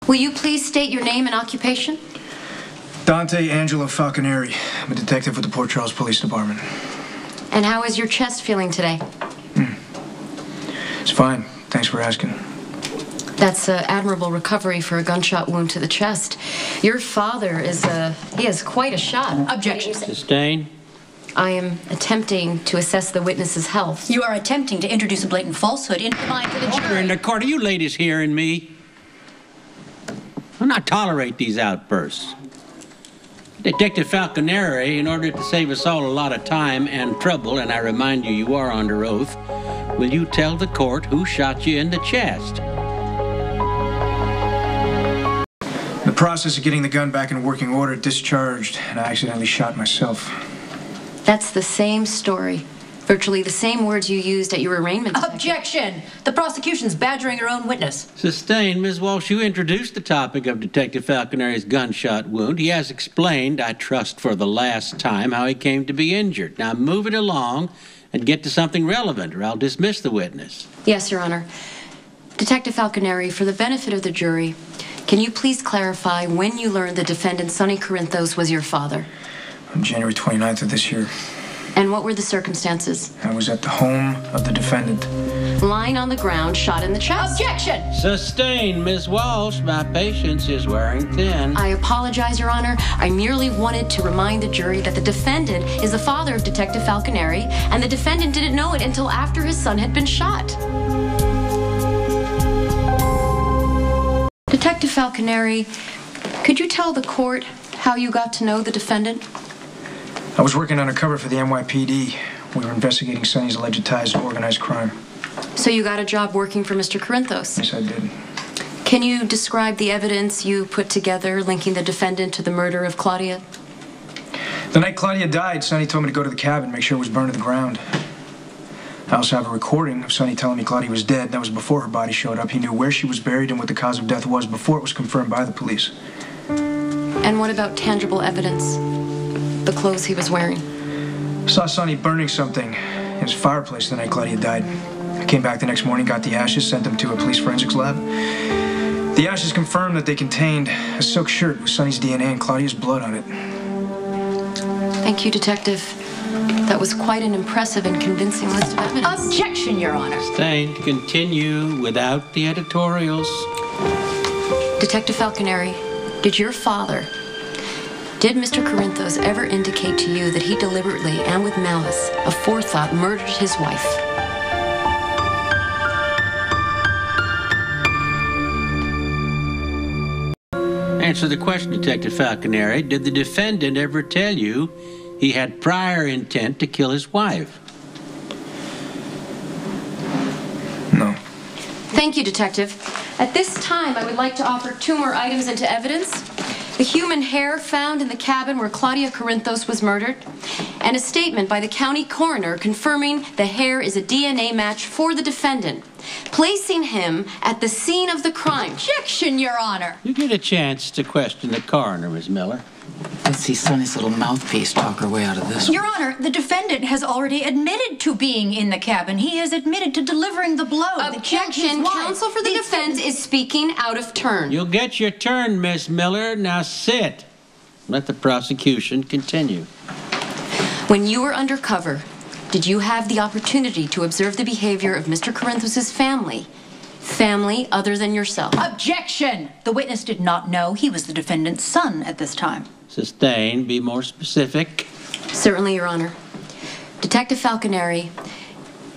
Will you please state your name and occupation? Dante Angelo Falconeri. I'm a detective with the Port Charles Police Department. And how is your chest feeling today? It's fine. Thanks for asking. That's an admirable recovery for a gunshot wound to the chest. Your father he has quite a shot. Objection. Sustained. I am attempting to assess the witness's health. You are attempting to introduce a blatant falsehood into the mind of the Order jury. in the court. Are you ladies hearing me? I'll not tolerate these outbursts. Detective Falconeri, in order to save us all a lot of time and trouble, and I remind you, you are under oath, will you tell the court who shot you in the chest? In the process of getting the gun back in working order, it discharged, and I accidentally shot myself. That's the same story. Virtually the same words you used at your arraignment. Objection! The prosecution's badgering her own witness. Sustained. Ms. Walsh, you introduced the topic of Detective Falconeri's gunshot wound. He has explained, I trust for the last time, how he came to be injured. Now move it along and get to something relevant, or I'll dismiss the witness. Yes, Your Honor. Detective Falconeri, for the benefit of the jury, can you please clarify when you learned the defendant, Sonny Corinthos, was your father? On January 29th of this year. And what were the circumstances? I was at the home of the defendant. Lying on the ground, shot in the chest. Objection! Sustained. Ms. Walsh, my patience is wearing thin. I apologize, Your Honor. I merely wanted to remind the jury that the defendant is the father of Detective Falconeri, and the defendant didn't know it until after his son had been shot. Detective Falconeri, could you tell the court how you got to know the defendant? I was working undercover for the NYPD. We were investigating Sonny's alleged ties to organized crime. So you got a job working for Mr. Corinthos? Yes, I did. Can you describe the evidence you put together linking the defendant to the murder of Claudia? The night Claudia died, Sonny told me to go to the cabin, make sure it was burned to the ground. I also have a recording of Sonny telling me Claudia was dead. That was before her body showed up. He knew where she was buried and what the cause of death was before it was confirmed by the police. And what about tangible evidence? The clothes he was wearing? I saw Sonny burning something in his fireplace the night Claudia died. I came back the next morning, got the ashes, sent them to a police forensics lab. The ashes confirmed that they contained a silk shirt with Sonny's DNA and Claudia's blood on it. Thank you, Detective. That was quite an impressive and convincing list of evidence. Objection, Your Honor. Sustained. Continue without the editorials. Detective Falconeri, did Mr. Corinthos ever indicate to you that he deliberately and with malice, aforethought, murdered his wife? Answer the question, Detective Falconeri. Did the defendant ever tell you he had prior intent to kill his wife? No. Thank you, Detective. At this time, I would like to offer 2 more items into evidence. The human hair found in the cabin where Claudia Corinthos was murdered, and a statement by the county coroner confirming the hair is a DNA match for the defendant, placing him at the scene of the crime. Objection, Your Honor. You get a chance to question the coroner, Ms. Miller. Let's see Sonny's little mouthpiece talk her way out of this. Your Honor, the defendant has already admitted to being in the cabin. He has admitted to delivering the blow. Objection. Counsel for the defense is speaking out of turn. You'll get your turn, Miss Miller. Now sit. Let the prosecution continue. When you were undercover, did you have the opportunity to observe the behavior of Mr. Corinthos' family other than yourself? Objection! The witness did not know he was the defendant's son at this time. Sustained. Be more specific. Certainly, Your Honor. Detective Falconeri,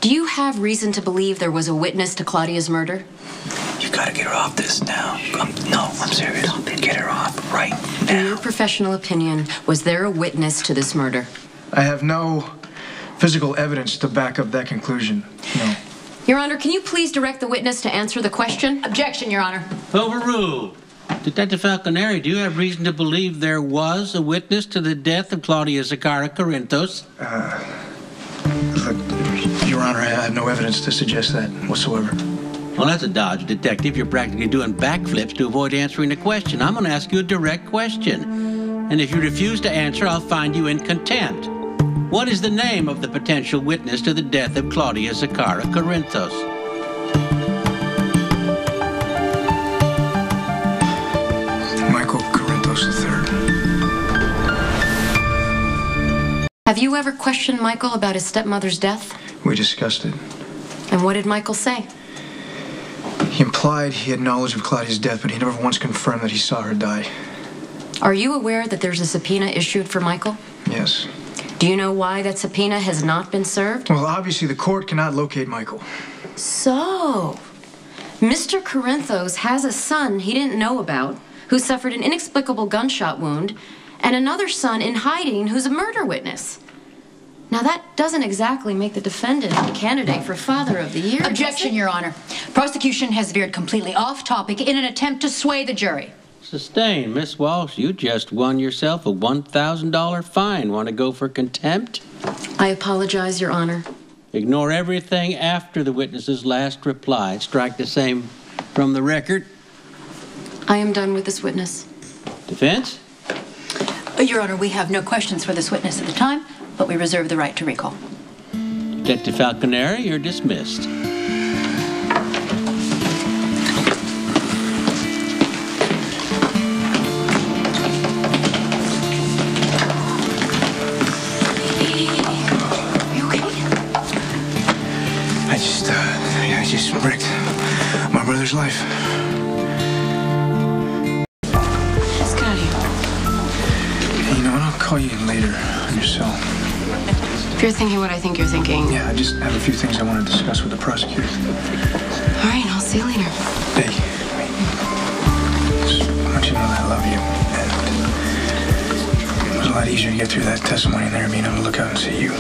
do you have reason to believe there was a witness to Claudia's murder? You gotta get her off this now. I'm serious. Get her off right now. In your professional opinion, was there a witness to this murder? I have no physical evidence to back up that conclusion. No. Your Honor, can you please direct the witness to answer the question? Objection, Your Honor. Overruled. Detective Falconeri, do you have reason to believe there was a witness to the death of Claudia Zakara Corinthos? Look, Your Honor, I have no evidence to suggest that whatsoever. Well, that's a dodge, Detective. You're practically doing backflips to avoid answering the question. I'm going to ask you a direct question. And if you refuse to answer, I'll find you in contempt. What is the name of the potential witness to the death of Claudia Zakara Corinthos? Have you ever questioned Michael about his stepmother's death? We discussed it. And what did Michael say? He implied he had knowledge of Claudia's death, but he never once confirmed that he saw her die. Are you aware that there's a subpoena issued for Michael? Yes. Do you know why that subpoena has not been served? Well, obviously the court cannot locate Michael. So, Mr. Corinthos has a son he didn't know about who suffered an inexplicable gunshot wound, and another son in hiding who's a murder witness. Now, that doesn't exactly make the defendant a candidate for Father of the Year. Objection, Your Honor. Prosecution has veered completely off topic in an attempt to sway the jury. Sustained. Miss Walsh, you just won yourself a $1,000 fine. Want to go for contempt? I apologize, Your Honor. Ignore everything after the witness's last reply. Strike the same from the record. I am done with this witness. Defense? Your Honor, we have no questions for this witness at the time, but we reserve the right to recall. Detective Falconeri, you're dismissed. I just wrecked my brother's life. Let's get out of here. Hey, you know what? I'll call you later on your cell. If you're thinking what I think you're thinking. Yeah, I just have a few things I want to discuss with the prosecutor. All right, I'll see you later. Hey, just want you to know that I love you. And it was a lot easier to get through that testimony than there being on the lookout and see you.